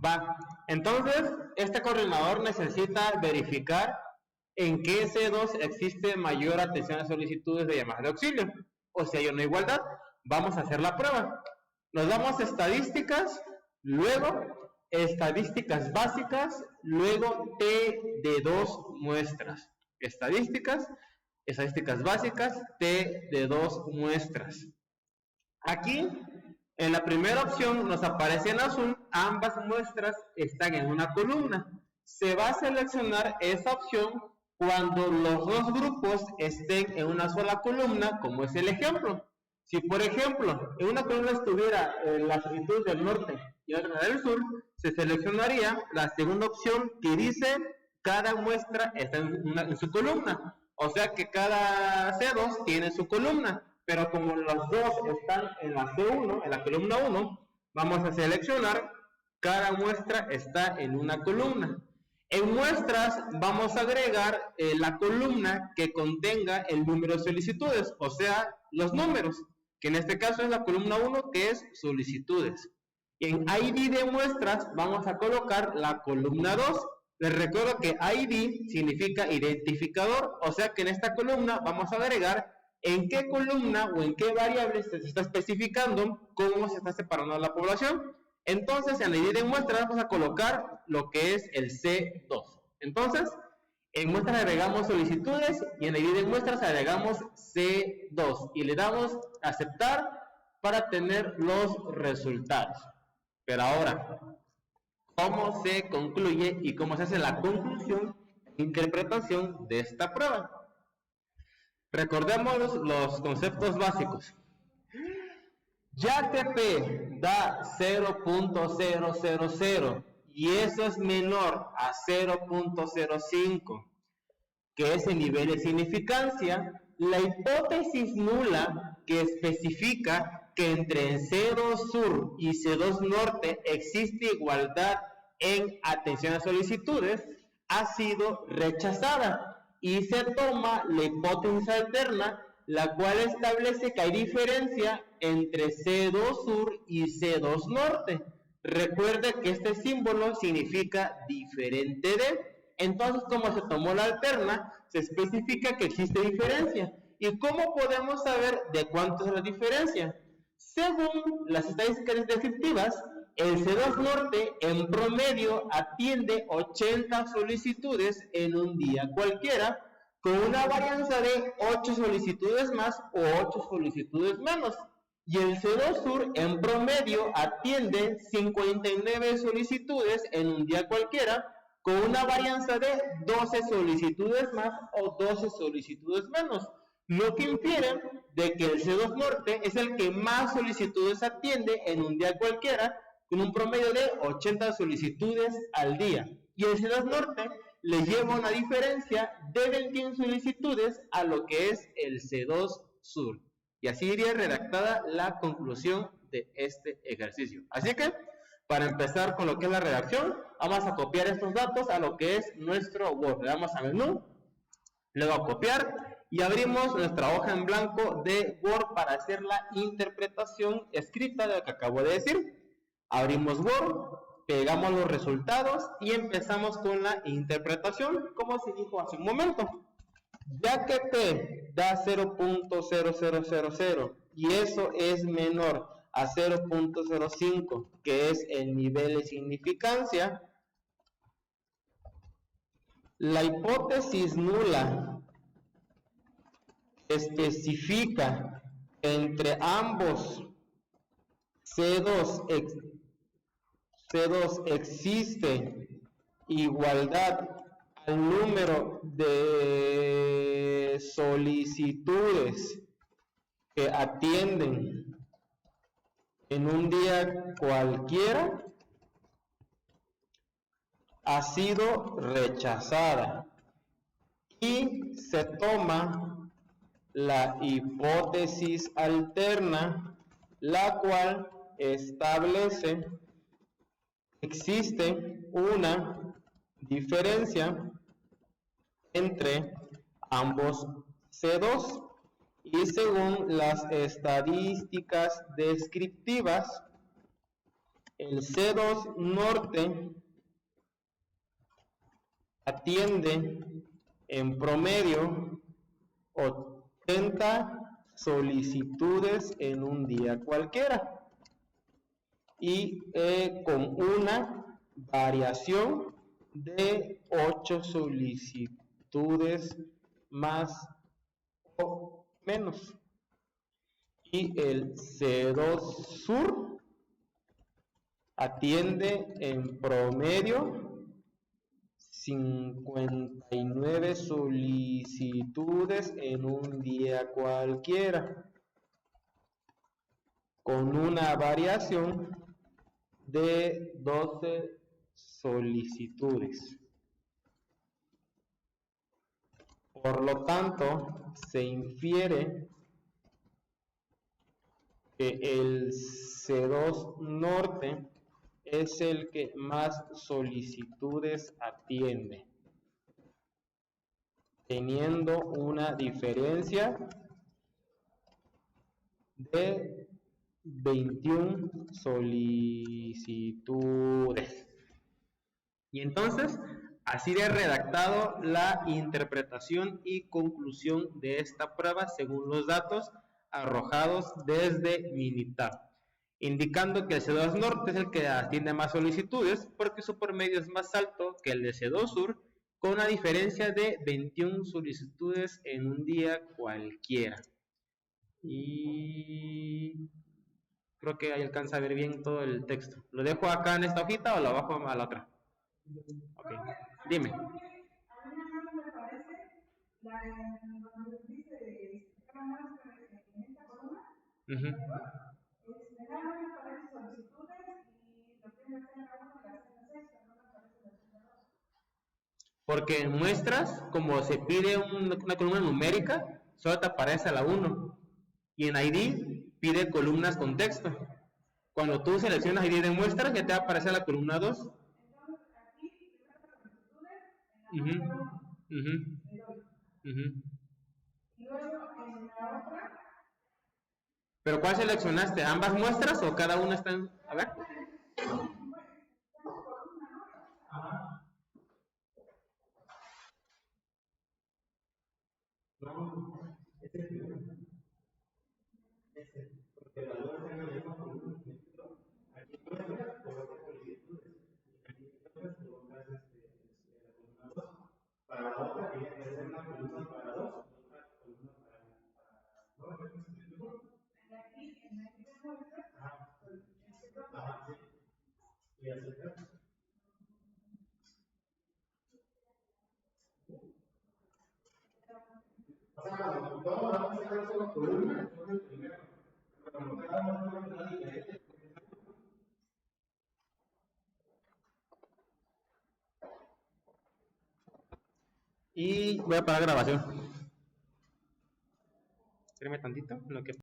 Va, entonces este coordinador necesita verificar en qué C2 existe mayor atención a solicitudes de llamadas de auxilio, o si hay una igualdad. Vamos a hacer la prueba. Nos damos estadísticas, luego estadísticas básicas, luego T de 2 muestras. Estadísticas básicas, T de 2 muestras. Aquí, en la primera opción, nos aparece en azul, ambas muestras están en una columna. Se va a seleccionar esa opción cuando los dos grupos estén en una sola columna, como es el ejemplo. Si, por ejemplo, en una columna estuviera la solicitud del norte y otra del sur, se seleccionaría la segunda opción que dice cada muestra está en su columna. O sea que cada C2 tiene su columna, pero como los dos están en la C1, en la columna 1, vamos a seleccionar cada muestra está en una columna. En muestras vamos a agregar la columna que contenga el número de solicitudes, o sea, los números, que en este caso es la columna 1, que es solicitudes. Y en ID de muestras vamos a colocar la columna 2. Les recuerdo que ID significa identificador, o sea que en esta columna vamos a agregar en qué columna o en qué variable se está especificando cómo se está separando la población. Entonces, en la ID de muestras vamos a colocar lo que es el C2. Entonces, en muestras agregamos solicitudes y en la ID de muestras agregamos C2 y le damos a aceptar para tener los resultados. Pero ahora, ¿cómo se concluye y cómo se hace la conclusión e interpretación de esta prueba? Recordemos los conceptos básicos. Ya que P da 0.000 y eso es menor a 0.05, que es el nivel de significancia, la hipótesis nula que especifica que entre C2 Sur y C2 Norte existe igualdad en atención a solicitudes ha sido rechazada y se toma la hipótesis alterna, la cual establece que hay diferencia entre C2 Sur y C2 Norte. Recuerde que este símbolo significa diferente de. Entonces, como se tomó la alterna, se especifica que existe diferencia. ¿Y cómo podemos saber de cuánto es la diferencia? Según las estadísticas descriptivas, el C2 Norte en promedio atiende 80 solicitudes en un día cualquiera, con una varianza de 8 solicitudes más o 8 solicitudes menos. Y el C2 Sur en promedio atiende 59 solicitudes en un día cualquiera, con una varianza de 12 solicitudes más o 12 solicitudes menos. Lo que infiere de que el C2 Norte es el que más solicitudes atiende en un día cualquiera, con un promedio de 80 solicitudes al día. Y el C2 Norte le lleva una diferencia de 21 solicitudes a lo que es el C2 Sur. Y así iría redactada la conclusión de este ejercicio. Así que, para empezar con lo que es la redacción, vamos a copiar estos datos a lo que es nuestro Word. Le damos a menú, luego a copiar y abrimos nuestra hoja en blanco de Word para hacer la interpretación escrita de lo que acabo de decir. Abrimos Word, pegamos los resultados y empezamos con la interpretación, como se dijo hace un momento. Ya que P da 0.0000 y eso es menor a 0.05, que es el nivel de significancia, la hipótesis nula especifica entre ambos C2 existe igualdad al número de solicitudes que atienden en un día cualquiera, ha sido rechazada y se toma la hipótesis alterna, la cual establece que existe una diferencia entre ambos C2 y según las estadísticas descriptivas El C2 norte atiende en promedio 80 solicitudes en un día cualquiera y con una variación de 8 solicitudes más o menos. Y el C2 sur atiende en promedio 59 solicitudes en un día cualquiera, con una variación de 12 solicitudes. Por lo tanto, se infiere que el C2 norte es el que más solicitudes atiende, teniendo una diferencia de 21 solicitudes. Y entonces, así de redactado la interpretación y conclusión de esta prueba según los datos arrojados desde Minitab, indicando que el C2 norte es el que atiende más solicitudes porque su promedio es más alto que el de C2 sur, con una diferencia de 21 solicitudes en un día cualquiera. Y creo que ahí alcanza a ver bien todo el texto. ¿Lo dejo acá en esta hojita o lo bajo a la otra? Ok, dime. Uh-huh. Porque en muestras, como se pide una columna numérica, solo te aparece la 1. Y en ID pide columnas con texto. Cuando tú seleccionas ID de muestras, ya te va a aparecer la columna 2. Uh-huh. Uh-huh. Uh-huh. ¿Pero cuál seleccionaste? ¿Ambas muestras o cada una está en...? A ver. Y voy a parar grabación. Espérame tantito, lo que